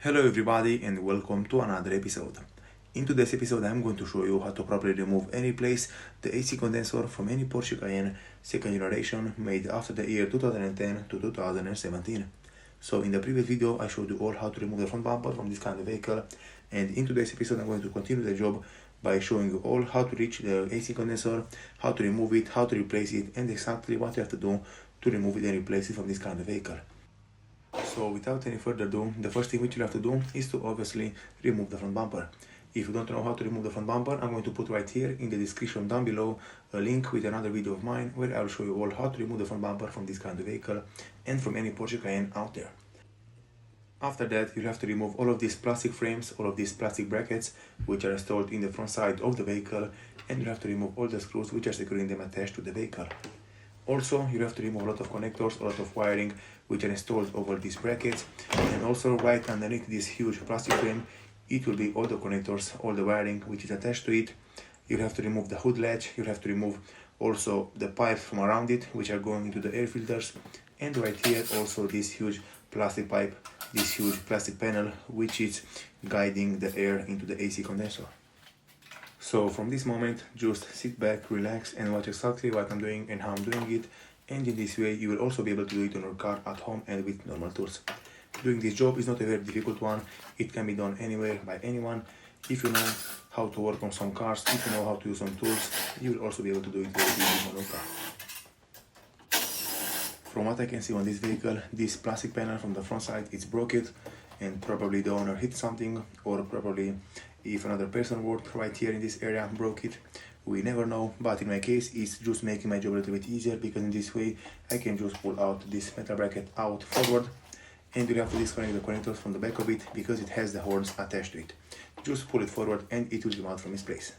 Hello everybody and welcome to another episode. In today's episode I'm going to show you how to properly remove and replace the AC condenser from any Porsche Cayenne second generation made after the year 2010 to 2017. So in the previous video I showed you all how to remove the front bumper from this kind of vehicle, and in today's episode I'm going to continue the job by showing you all how to reach the AC condenser, how to remove it, how to replace it, and exactly what you have to do to remove it and replace it from this kind of vehicle. So without any further ado, the first thing which you have to do is to obviously remove the front bumper. If you don't know how to remove the front bumper, I'm going to put right here in the description down below a link with another video of mine where I'll show you all how to remove the front bumper from this kind of vehicle and from any Porsche Cayenne out there. After that, you have to remove all of these plastic frames, all of these plastic brackets which are installed in the front side of the vehicle, and you have to remove all the screws which are securing them attached to the vehicle. Also, you have to remove a lot of connectors, a lot of wiring which are installed over these brackets, and also right underneath this huge plastic frame it will be all the connectors, all the wiring which is attached to it. You have to remove the hood latch, you have to remove also the pipes from around it which are going into the air filters, and right here also this huge plastic pipe, this huge plastic panel which is guiding the air into the AC condenser. So from this moment, just sit back, relax, and watch exactly what I'm doing and how I'm doing it, and in this way you will also be able to do it on your car at home and with normal tools. Doing this job is not a very difficult one, it can be done anywhere by anyone. If you know how to work on some cars, if you know how to use some tools, you will also be able to do it very easily on your car. From what I can see on this vehicle, this plastic panel from the front side is broken, and probably the owner hit something, or probably if another person worked right here in this area broke it. We never know, but in my case it's just making my job a little bit easier, because in this way I can just pull out this metal bracket out forward, and you have to disconnect the connectors from the back of it because it has the horns attached to it. Just pull it forward and it will come out from its place.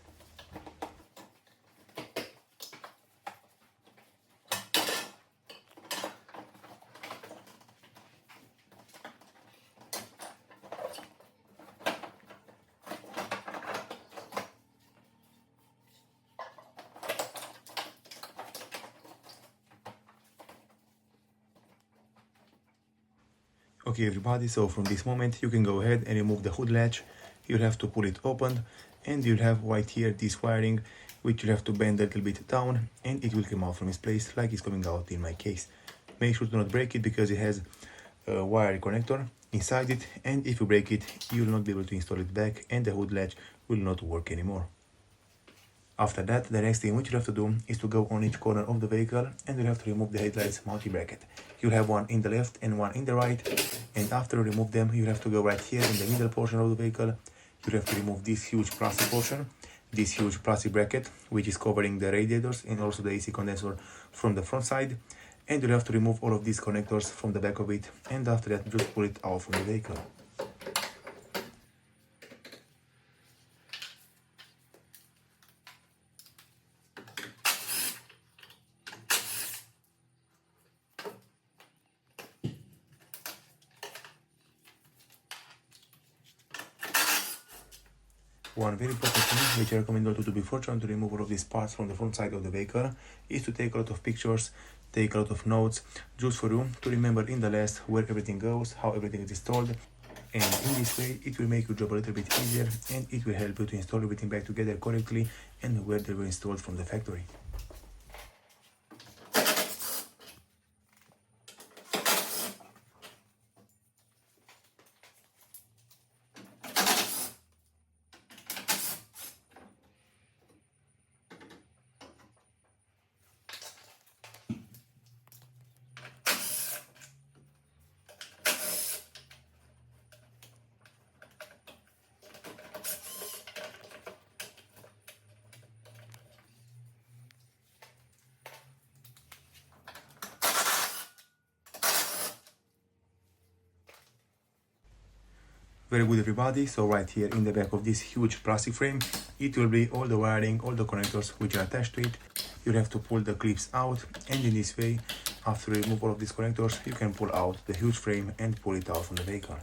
Okay everybody, so from this moment you can go ahead and remove the hood latch. You'll have to pull it open, and you'll have right here this wiring which you'll have to bend a little bit down, and it will come out from its place like it's coming out in my case. Make sure to not break it because it has a wire connector inside it, and if you break it you will not be able to install it back and the hood latch will not work anymore. After that, the next thing which you have to do is to go on each corner of the vehicle, and you have to remove the headlights mounting bracket. You'll have one in the left and one in the right, and after you remove them you have to go right here in the middle portion of the vehicle. You have to remove this huge plastic portion, this huge plastic bracket which is covering the radiators and also the AC condenser from the front side, and you have to remove all of these connectors from the back of it, and after that just pull it out from the vehicle. One very important thing which I recommend you to do before trying to remove all of these parts from the front side of the vehicle is to take a lot of pictures, take a lot of notes, just for you to remember in the last where everything goes, how everything is installed, and in this way it will make your job a little bit easier, and it will help you to install everything back together correctly and where they were installed from the factory. Very good everybody, so right here in the back of this huge plastic frame it will be all the wiring, all the connectors which are attached to it. You'll have to pull the clips out, and in this way, after you remove all of these connectors, you can pull out the huge frame and pull it out from the vehicle.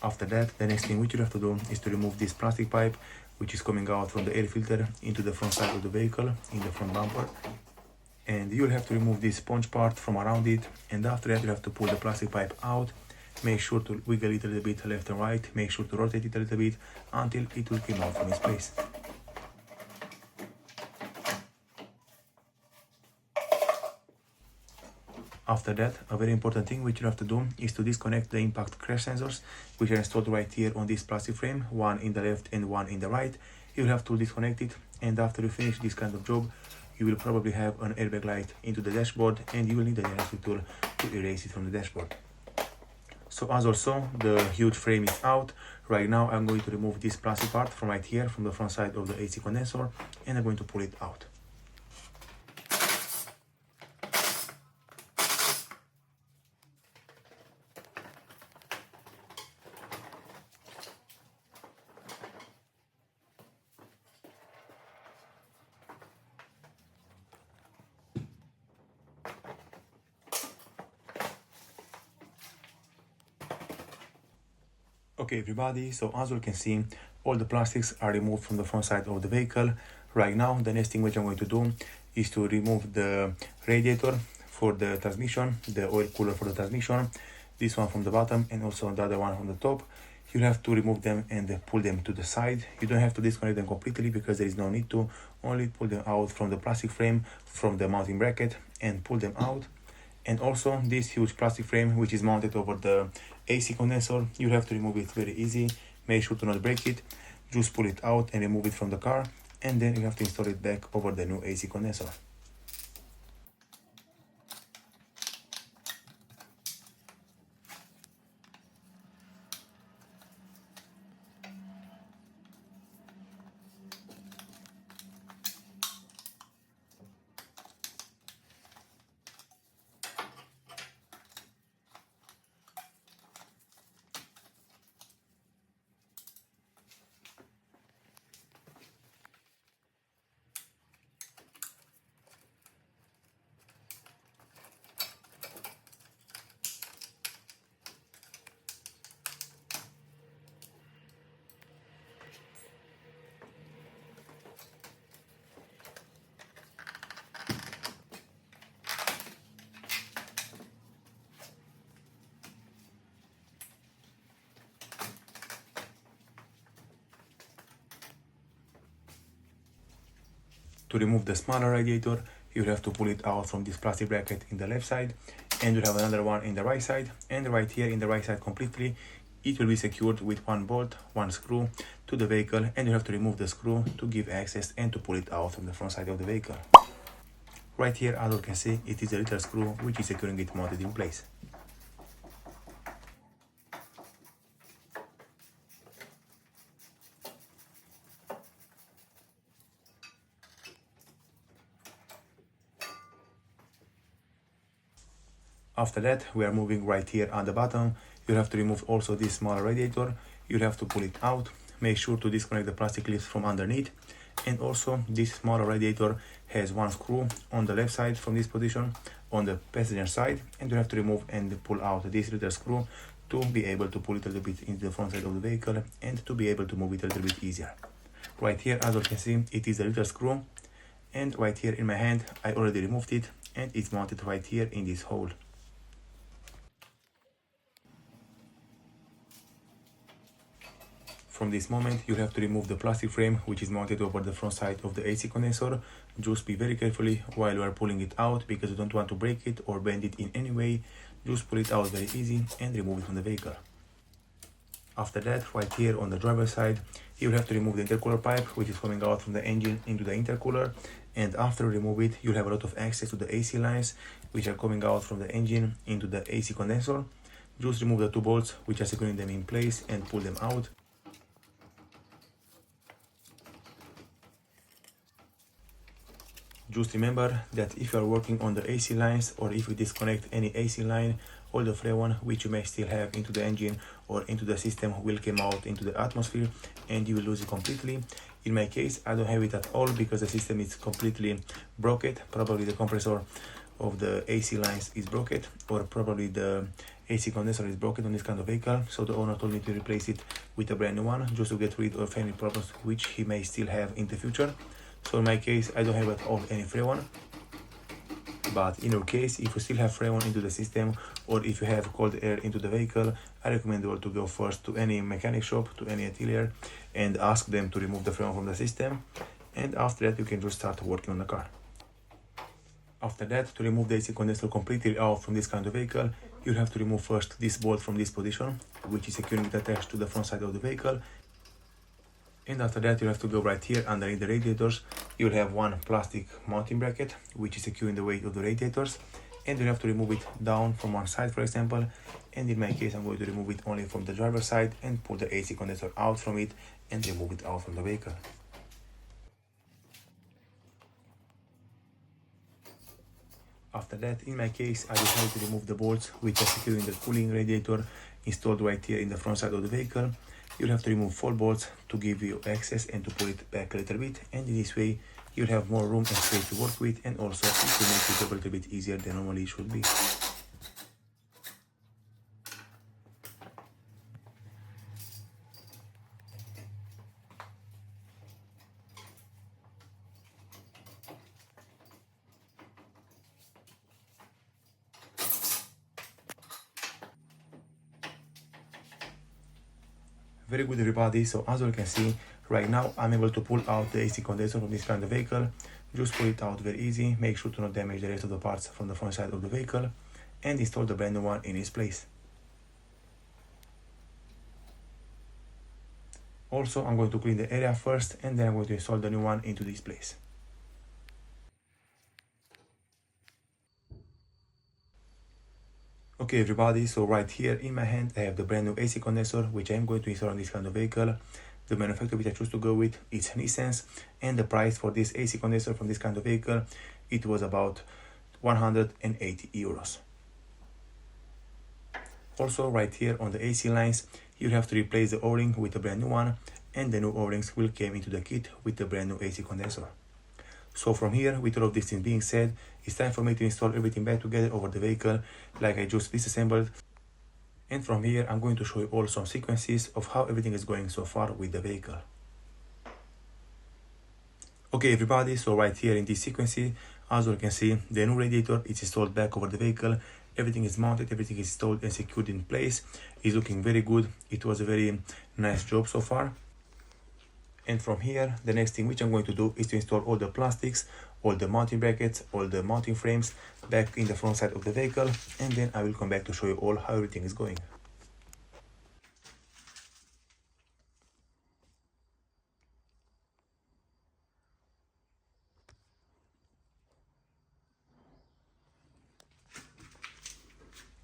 After that, the next thing which you have to do is to remove this plastic pipe which is coming out from the air filter into the front side of the vehicle in the front bumper. And you'll have to remove this sponge part from around it, and after that you have to pull the plastic pipe out. Make sure to wiggle it a little bit left and right, make sure to rotate it a little bit until it will come out from its place. After that, a very important thing which you have to do is to disconnect the impact crash sensors, which are installed right here on this plastic frame, one in the left and one in the right. You'll have to disconnect it, and after you finish this kind of job, you will probably have an airbag light into the dashboard, and you will need an elastic tool to erase it from the dashboard. So as also, the huge frame is out. Right now I'm going to remove this plastic part from right here, from the front side of the AC condenser, and I'm going to pull it out. Okay everybody, so as you can see, all the plastics are removed from the front side of the vehicle. Right now, the next thing which I'm going to do is to remove the radiator for the transmission, the oil cooler for the transmission, this one from the bottom and also the other one from the top. You have to remove them and pull them to the side. You don't have to disconnect them completely because there is no need to. Only pull them out from the plastic frame, from the mounting bracket, and pull them out. And also this huge plastic frame which is mounted over the AC condenser, you have to remove it very easy. Make sure to not break it. Just pull it out and remove it from the car, and then you have to install it back over the new AC condenser. To remove the smaller radiator, you have to pull it out from this plastic bracket in the left side, and you have another one in the right side, and right here in the right side completely, it will be secured with one bolt, one screw to the vehicle, and you have to remove the screw to give access and to pull it out from the front side of the vehicle. Right here, as you can see, it is a little screw which is securing it mounted in place. After that, we are moving right here on the bottom. You have to remove also this smaller radiator. You have to pull it out. Make sure to disconnect the plastic clips from underneath. And also, this smaller radiator has one screw on the left side from this position on the passenger side, and you have to remove and pull out this little screw to be able to pull it a little bit into the front side of the vehicle and to be able to move it a little bit easier. Right here, as you can see, it is a little screw, and right here in my hand, I already removed it, and it's mounted right here in this hole. From this moment, you have to remove the plastic frame which is mounted over the front side of the AC condenser. Just be very carefully while you are pulling it out because you don't want to break it or bend it in any way. Just pull it out very easy and remove it from the vehicle. After that, right here on the driver's side, you have to remove the intercooler pipe which is coming out from the engine into the intercooler. And after you remove it, you'll have a lot of access to the AC lines which are coming out from the engine into the AC condenser. Just remove the two bolts which are securing them in place and pull them out. Just remember that if you are working on the AC lines or if you disconnect any AC line, all the freon which you may still have into the engine or into the system will come out into the atmosphere and you will lose it completely. In my case, I don't have it at all because the system is completely broken. Probably the compressor of the AC lines is broken, or probably the AC condenser is broken on this kind of vehicle, so the owner told me to replace it with a brand new one just to get rid of any problems which he may still have in the future. So in my case, I don't have at all any free one. But in your case, if you still have freon into the system, or if you have cold air into the vehicle, I recommend you all to go first to any mechanic shop, to any atelier, and ask them to remove the freon from the system. And after that, you can just start working on the car. After that, to remove the AC condenser completely out from this kind of vehicle, you'll have to remove first this bolt from this position, which is securely attached to the front side of the vehicle. And after that, you have to go right here underneath the radiators. You'll have one plastic mounting bracket, which is securing the weight of the radiators. And you have to remove it down from one side, for example. And in my case, I'm going to remove it only from the driver's side and pull the AC condenser out from it and remove it out from the vehicle. After that, in my case, I decided to remove the bolts which are securing the cooling radiator installed right here in the front side of the vehicle. You'll have to remove 4 bolts to give you access and to pull it back a little bit, and in this way you'll have more room and space to work with, and also it will make it a little bit easier than normally it should be. Very good, everybody. So as you can see, right now I'm able to pull out the AC condenser from this kind of vehicle. Just pull it out very easy. Make sure to not damage the rest of the parts from the front side of the vehicle, and install the brand new one in its place. Also, I'm going to clean the area first, and then I'm going to install the new one into this place. Okay, everybody, so right here in my hand I have the brand new AC condenser which I'm going to install on this kind of vehicle. The manufacturer which I choose to go with is Nissan's, and the price for this AC condenser from this kind of vehicle, it was about 180 euros. Also, right here on the AC lines, you have to replace the O-ring with a brand new one, and the new O-rings will come into the kit with the brand new AC condenser. So from here, with all of this things being said, it's time for me to install everything back together over the vehicle like I just disassembled. And from here, I'm going to show you all some sequences of how everything is going so far with the vehicle. Okay, everybody, so right here in this sequence, as you can see, the new radiator is installed back over the vehicle. Everything is mounted, everything is installed and secured in place. It's looking very good. It was a very nice job so far. And from here, the next thing which I'm going to do is to install all the plastics, all the mounting brackets, all the mounting frames back in the front side of the vehicle, and then I will come back to show you all how everything is going.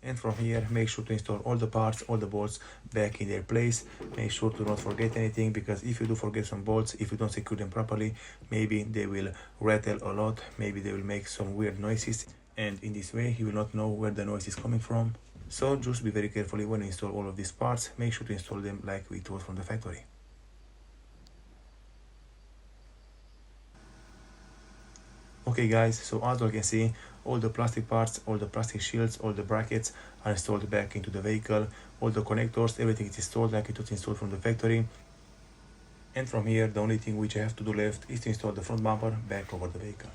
And from here, make sure to install all the parts, all the bolts back in their place. Make sure to not forget anything, because if you do forget some bolts, if you don't secure them properly, maybe they will rattle a lot, maybe they will make some weird noises, and in this way you will not know where the noise is coming from. So just be very careful when you install all of these parts. Make sure to install them like it was from the factory. Okay guys, so as you can see, all the plastic parts, all the plastic shields, all the brackets are installed back into the vehicle. All the connectors, everything is installed like it was installed from the factory. And from here, the only thing which I have to do left is to install the front bumper back over the vehicle.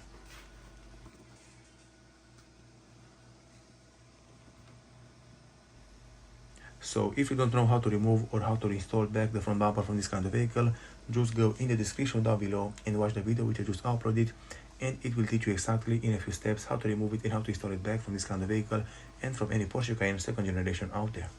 So if you don't know how to remove or how to reinstall back the front bumper from this kind of vehicle, just go in the description down below and watch the video which I just uploaded, and it will teach you exactly in a few steps how to remove it and how to install it back from this kind of vehicle and from any Porsche Cayenne second generation out there.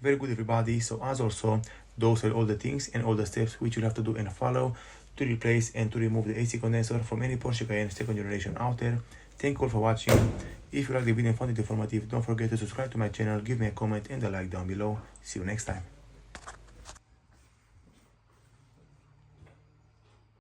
Very good, everybody. So as also, those are all the things and all the steps which you have to do and follow to replace and to remove the AC condenser from any Porsche Cayenne second generation out there. Thank you all for watching. If you like the video and found it informative, don't forget to subscribe to my channel, give me a comment and a like down below. See you next time.